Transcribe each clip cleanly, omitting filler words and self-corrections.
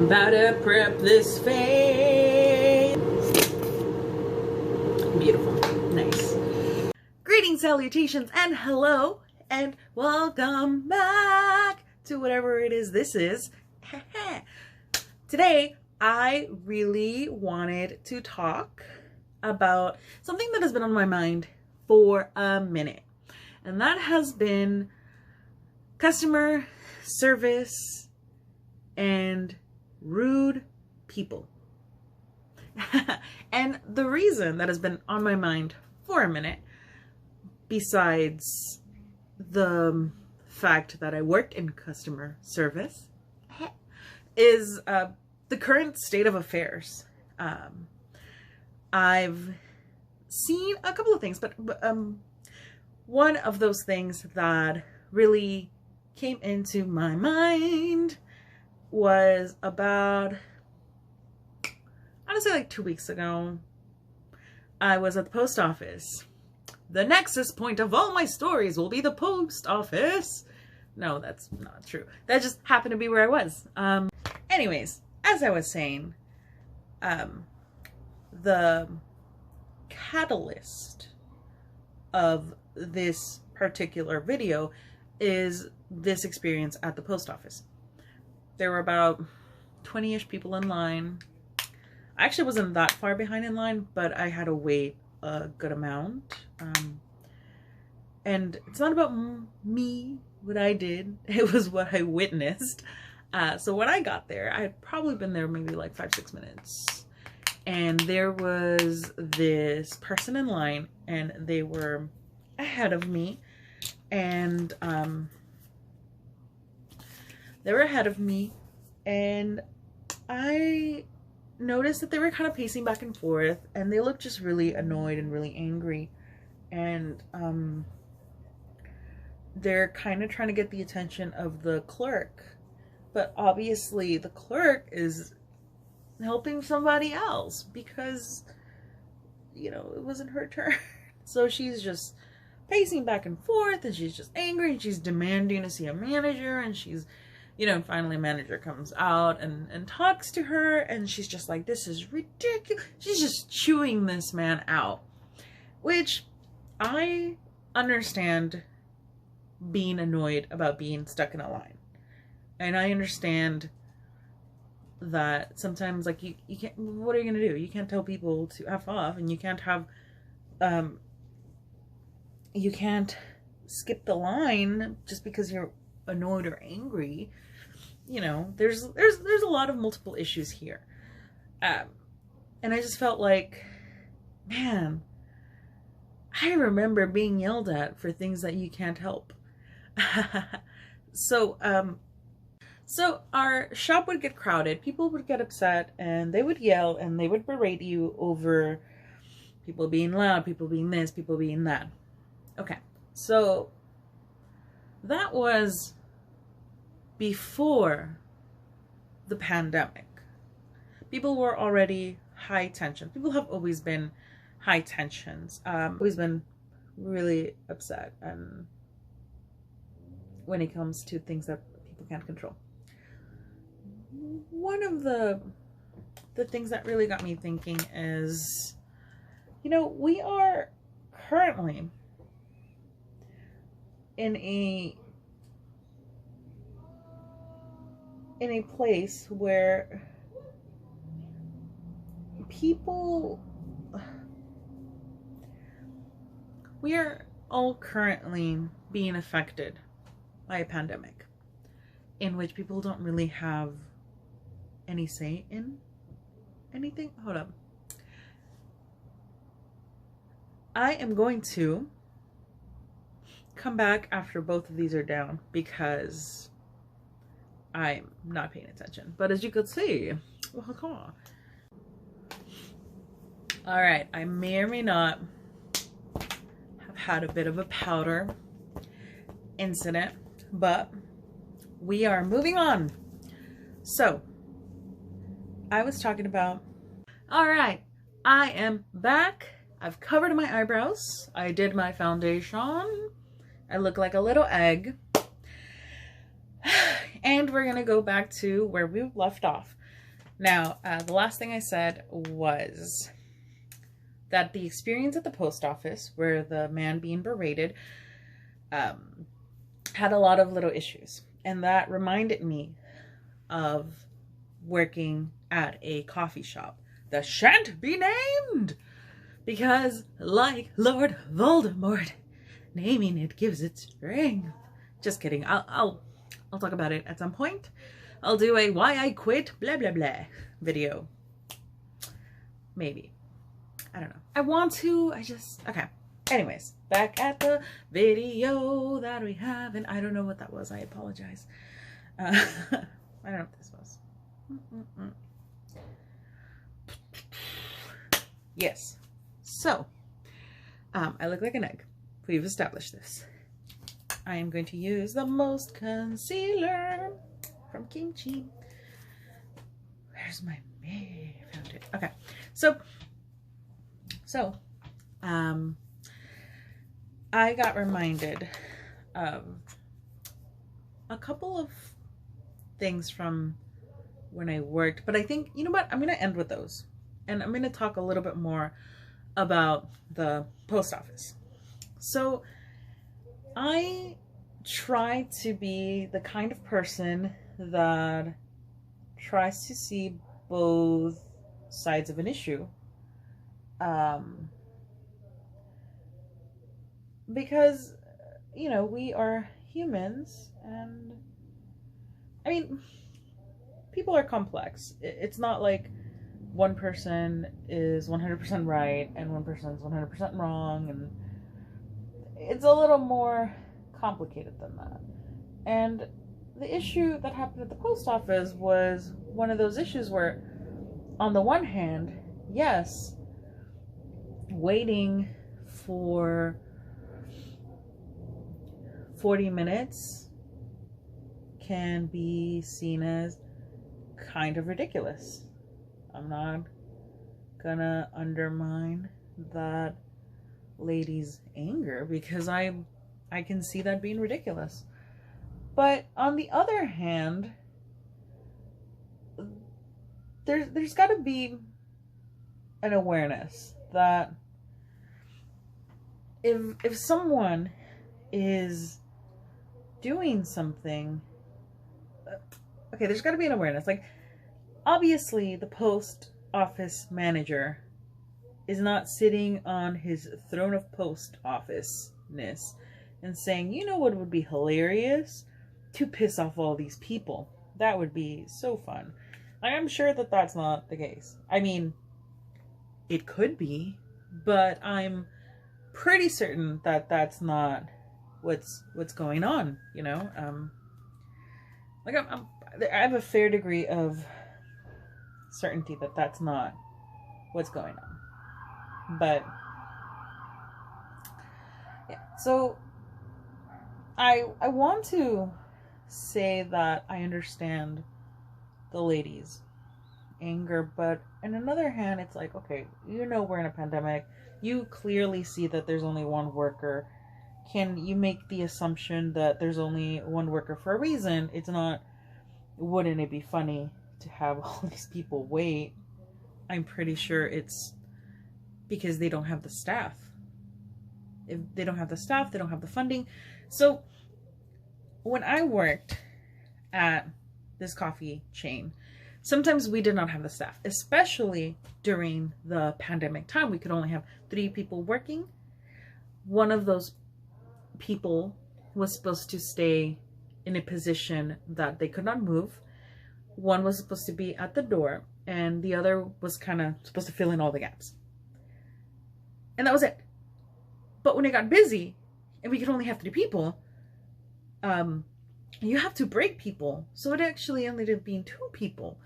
I'm about to prep this face. Beautiful. Nice. Greetings, salutations, and hello, and welcome back to whatever it is this is. Today, I really wanted to talk about something that has been on my mind for a minute, and that has been customer service and rude people. And the reason that has been on my mind for a minute, besides the fact that I work in customer service, is the current state of affairs. I've seen a couple of things, but one of those things that really came into my mind was about, I would say like 2 weeks ago. I was at the post office. The nexus point of all my stories will be the post office. No, that's not true. That just happened to be where I was. Anyways, as I was saying, the catalyst of this particular video is this experience at the post office. There were about 20-ish people in line. I actually wasn't that far behind in line, but I had to wait a good amount. And it's not about me, what I did. It was what I witnessed. So when I got there, I had probably been there maybe like 5-6 minutes. And there was this person in line, and they were ahead of me. And I noticed that they were kind of pacing back and forth, and they looked just really annoyed and really angry. And they're kind of trying to get the attention of the clerk, but obviously the clerk is helping somebody else because, you know, it wasn't her turn. So she's just pacing back and forth, and she's just angry, and she's demanding to see a manager, and she's, you know, finally a manager comes out and talks to her, and she's just like, this is ridiculous. She's just chewing this man out, which I understand being annoyed about being stuck in a line. And I understand that sometimes, like, you can't, what are you gonna do? You can't tell people to F off, and you can't have, you can't skip the line just because you're annoyed or angry. You know, there's a lot of multiple issues here. And I just felt like, man, I remember being yelled at for things that you can't help. So our shop would get crowded, people would get upset, and they would yell and they would berate you over people being loud, people being this, people being that. Okay, so that was before the pandemic. People were already high tension. People have always been high tensions. Always been really upset, and when it comes to things that people can't control. One of the things that really got me thinking is, you know, we are currently in a place where we are all currently being affected by a pandemic in which people don't really have any say in anything. Hold up. I am going to come back after both of these are down because I'm not paying attention. But as you could see, all right, I may or may not have had a bit of a powder incident, but we are moving on. So I was talking about, all right, I am back. I've covered my eyebrows. I did my foundation. I look like a little egg. And we're gonna go back to where we left off. Now, the last thing I said was that the experience at the post office, where the man being berated, had a lot of little issues. And that reminded me of working at a coffee shop that shan't be named. Because, like Lord Voldemort, naming it gives it strength. Just kidding. I'll talk about it at some point. I'll do a why I quit blah blah blah video. Maybe. I don't know. Okay. Anyways, back at the video that we have, and I don't know what that was. I apologize. I don't know what this was. Yes. So, I look like an egg. We've established this. I am going to use the most concealer from Kimchi. Where's my mirror? Found it. Okay. So, I got reminded of a couple of things from when I worked, but I think, you know what? I'm going to end with those. And I'm going to talk a little bit more about the post office. So I try to be the kind of person that tries to see both sides of an issue. Because, you know, we are humans, and I mean, people are complex. It's not like one person is 100% right and one person is 100% wrong, and it's a little more complicated than that. And the issue that happened at the post office was one of those issues where, on the one hand, yes, waiting for 40 minutes can be seen as kind of ridiculous. I'm not gonna undermine that lady's anger, because I can see that being ridiculous. But on the other hand, there's got to be an awareness that if someone is doing something, okay, there's got to be an awareness. Like, obviously the post office manager is not sitting on his throne of post office-ness and saying, you know what would be hilarious? To piss off all these people. That would be so fun. I am sure that that's not the case. I mean, it could be, but I'm pretty certain that that's not what's going on, you know? Like, I have a fair degree of certainty that that's not what's going on. But yeah, so I want to say that I understand the lady's anger, but on another hand, it's like, okay, you know, we're in a pandemic. You clearly see that there's only one worker. Can you make the assumption that there's only one worker for a reason? It's not, wouldn't it be funny to have all these people wait? I'm pretty sure it's because they don't have the staff. If they don't have the staff, they don't have the funding. So when I worked at this coffee chain, sometimes we did not have the staff, especially during the pandemic time. We could only have 3 people working. One of those people was supposed to stay in a position that they could not move. One was supposed to be at the door, and the other was kind of supposed to fill in all the gaps. And that was it. But when it got busy and we could only have 3 people, you have to break people. So it actually ended up being 2 people.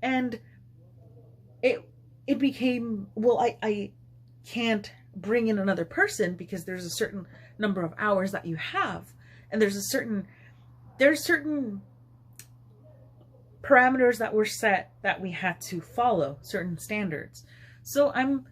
And it became, well, I can't bring in another person because there's a certain number of hours that you have. And there's certain parameters that were set that we had to follow, certain standards. So I'm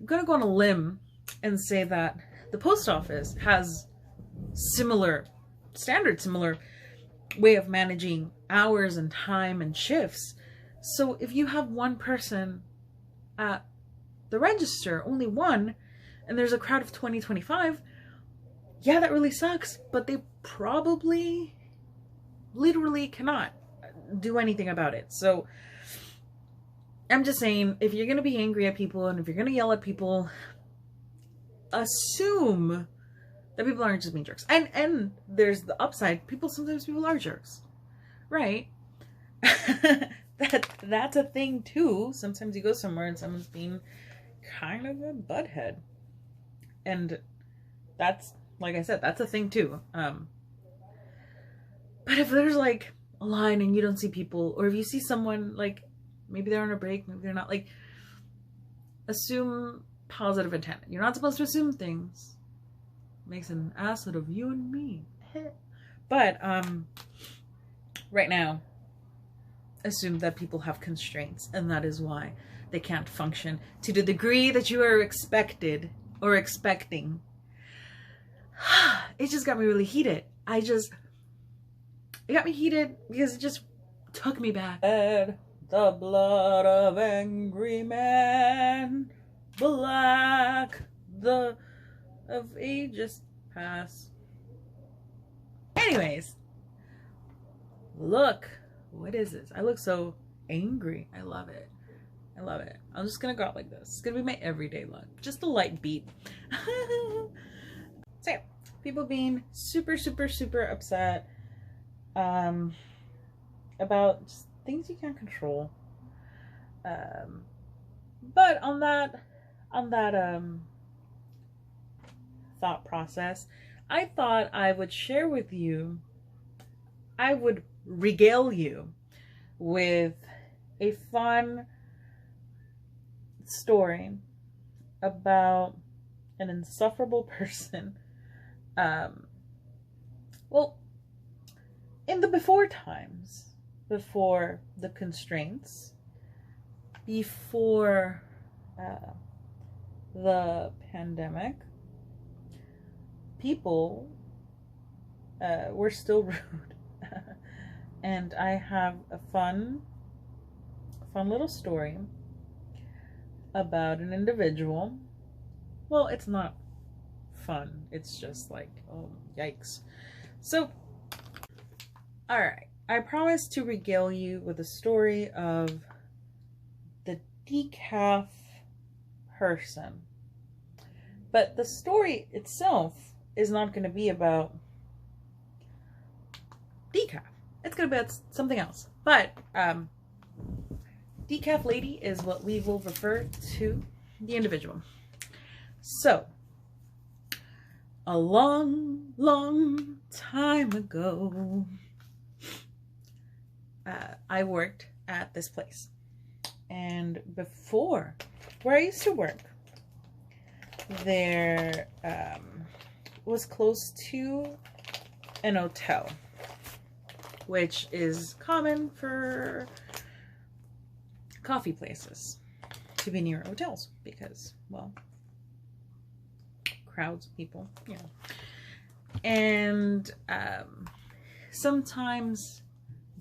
going to go on a limb and say that the post office has similar standards, similar way of managing hours and time and shifts So if you have one person at the register, only one, and there's a crowd of 20, 25, yeah, that really sucks, but they probably literally cannot do anything about it. So I'm just saying, if you're going to be angry at people and if you're going to yell at people, assume that people aren't just being jerks. And there's the upside. Sometimes people are jerks. Right? That's a thing too. Sometimes you go somewhere and someone's being kind of a butthead. And that's, like I said, that's a thing too. But if there's like a line and you don't see people, or if you see someone, like maybe they're on a break, maybe they're not, like, assume positive intent. You're not supposed to assume things. Makes an ass out of you and me. But right now, assume that people have constraints, and that is why they can't function to the degree that you are expected or expecting. It just got me really heated. It got me heated because it just took me back. The blood of angry men, black, of ages past. Anyways, look, what is this? I look so angry. I love it. I love it. I'm just gonna go out like this. It's gonna be my everyday look. Just a light beat. So yeah, people being super, super, super upset about just things you can't control. But on that thought process, I thought I would share with you, I would regale you with a fun story about an insufferable person. Well, in the before times, before the constraints, before the pandemic, people were still rude. And I have a fun little story about an individual. Well, it's not fun. It's just like, oh, yikes. So, alright. I promised to regale you with a story of the decaf person. But the story itself is not going to be about decaf. It's going to be about something else. But decaf lady is what we will refer to the individual. So, a long, long time ago, I worked at this place. And before, where I used to work, there was close to an hotel, which is common for coffee places to be near hotels because, well, crowds, people, you know. And sometimes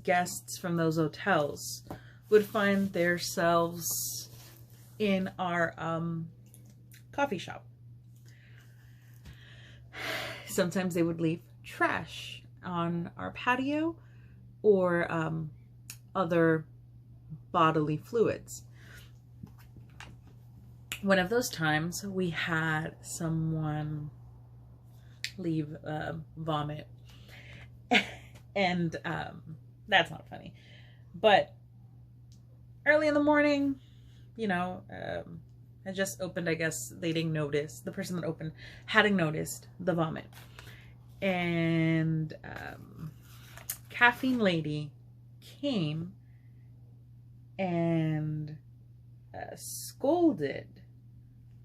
guests from those hotels would find themselves in our coffee shop. Sometimes they would leave trash on our patio or other bodily fluids. One of those times we had someone leave vomit, and that's not funny, but early in the morning, you know, I just opened, I guess they didn't notice, the person that opened hadn't noticed the vomit, and caffeine lady came and scolded.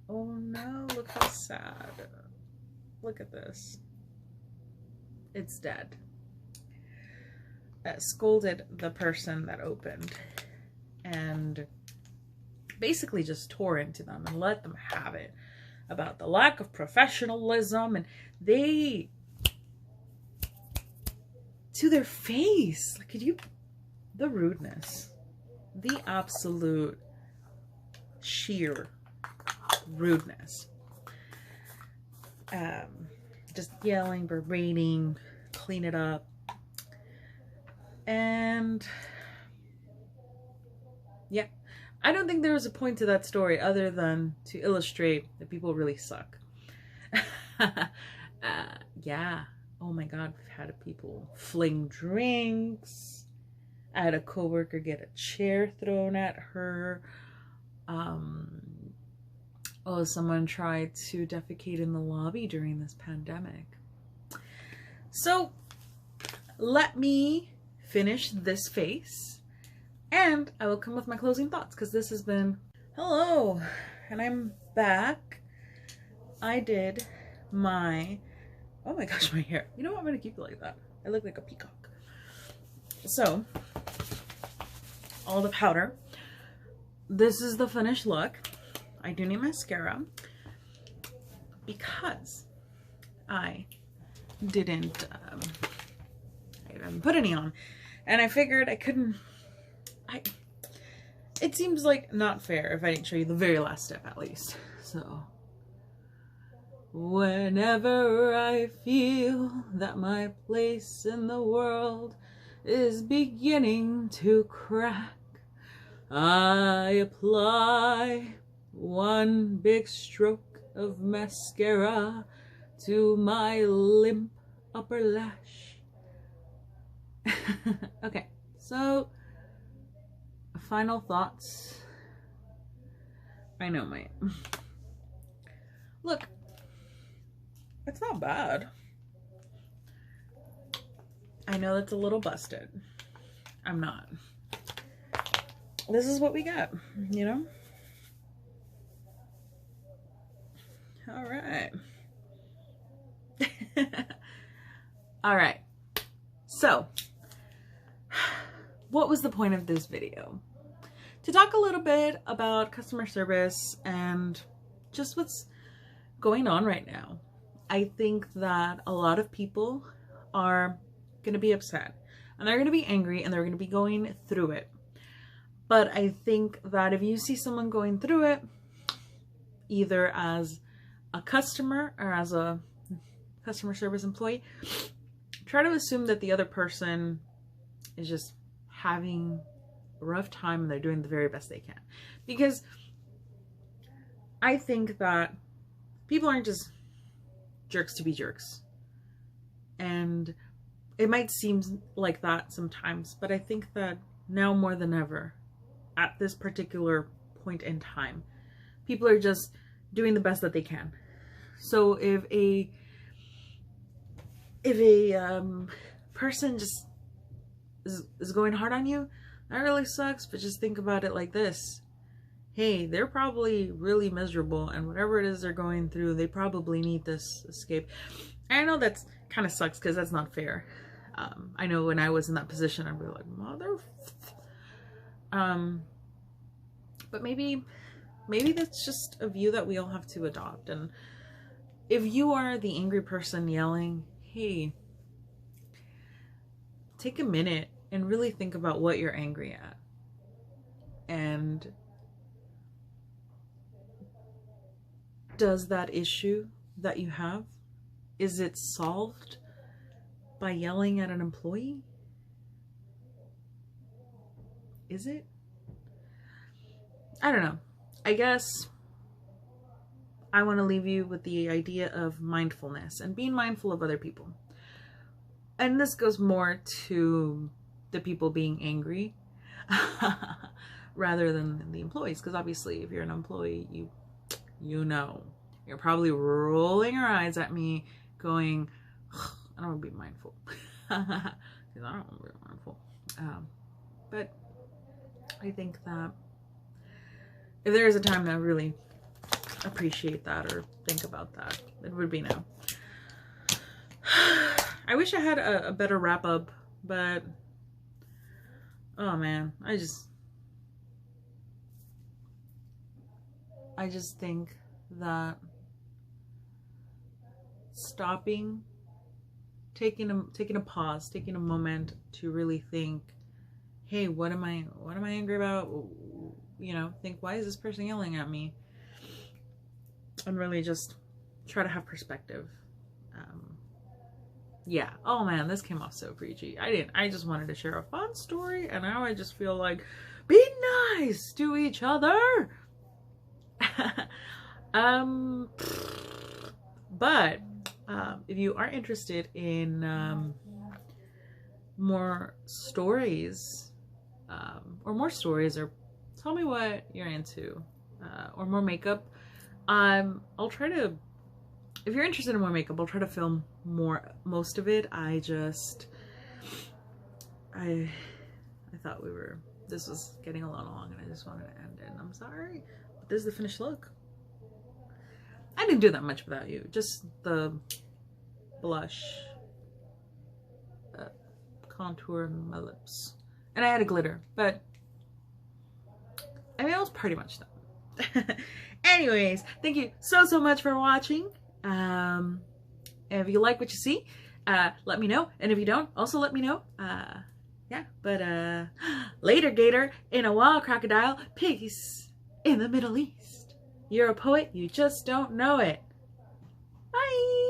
Oh no, look how sad. Look at this. It's dead. Scolded the person that opened and basically just tore into them and let them have it about the lack of professionalism, and they, to their face, like, could you, the rudeness. the absolute sheer rudeness. Just yelling, berating, clean it up. And yeah, I don't think there was a point to that story other than to illustrate that people really suck. Yeah. Oh my God, we've had people fling drinks. I had a coworker get a chair thrown at her. Oh, someone tried to defecate in the lobby during this pandemic. So let me finish this face and I will come with my closing thoughts, because this has been... Hello, and I'm back. I did my... Oh my gosh, my hair. You know what? I'm going to keep it like that. I look like a peacock. So, all the powder. This is the finished look. I do need mascara because I didn't put any on, and I figured I couldn't. It seems like not fair if I didn't show you the very last step at least. So, whenever I feel that my place in the world is beginning to crack, I apply one big stroke of mascara to my limp upper lash. Okay, so final thoughts. I know, mate. Look, it's not bad. I know that's a little busted. I'm not. This is what we got, you know? All right. All right. So, what was the point of this video? To talk a little bit about customer service and just what's going on right now. I think that a lot of people are going to be upset and they're going to be angry and they're going to be going through it. But I think that if you see someone going through it, either as a customer or as a customer service employee, try to assume that the other person is just having a rough time and they're doing the very best they can. Because I think that people aren't just jerks to be jerks. And it might seem like that sometimes, but I think that now more than ever, at this particular point in time, people are just doing the best that they can. So if a person just is going hard on you, that really sucks, but just think about it like this. Hey, they're probably really miserable, and whatever it is they're going through, they probably need this escape. And I know that's kind of sucks because that's not fair. I know when I was in that position, I'd be like, mother... but maybe that's just a view that we all have to adopt. And if you are the angry person yelling, hey, take a minute and really think about what you're angry at. And does that issue that you have, is it solved by yelling at an employee? Is it? I don't know. I guess I want to leave you with the idea of mindfulness and being mindful of other people. And this goes more to the people being angry rather than the employees. Because obviously if you're an employee, you know, you're probably rolling your eyes at me going, I don't want to be mindful. Because I don't want to be mindful. But I think that if there is a time to really appreciate that or think about that, it would be now. I wish I had a better wrap up, but oh man, I just think that stopping, taking a pause, taking a moment to really think, hey, what am I angry about? You know, think, why is this person yelling at me? And really just try to have perspective. Yeah. Oh man, this came off so preachy. I just wanted to share a fun story, and now I just feel like, be nice to each other. But if you are interested in more stories, or tell me what you're into, or more makeup, I'll try to, if you're interested in more makeup, I'll try to film most of it. I thought this was getting a little long, and I just wanted to end it, and I'm sorry, but this is the finished look. I didn't do that much without you, just the blush, contour in my lips, and I had a glitter, but I mean, it was pretty much done. Anyways, thank you so much for watching. If you like what you see, let me know, and if you don't, also let me know. Yeah, but later, gator in a wild crocodile, peace in the Middle East. You're a poet, you just don't know it. Bye.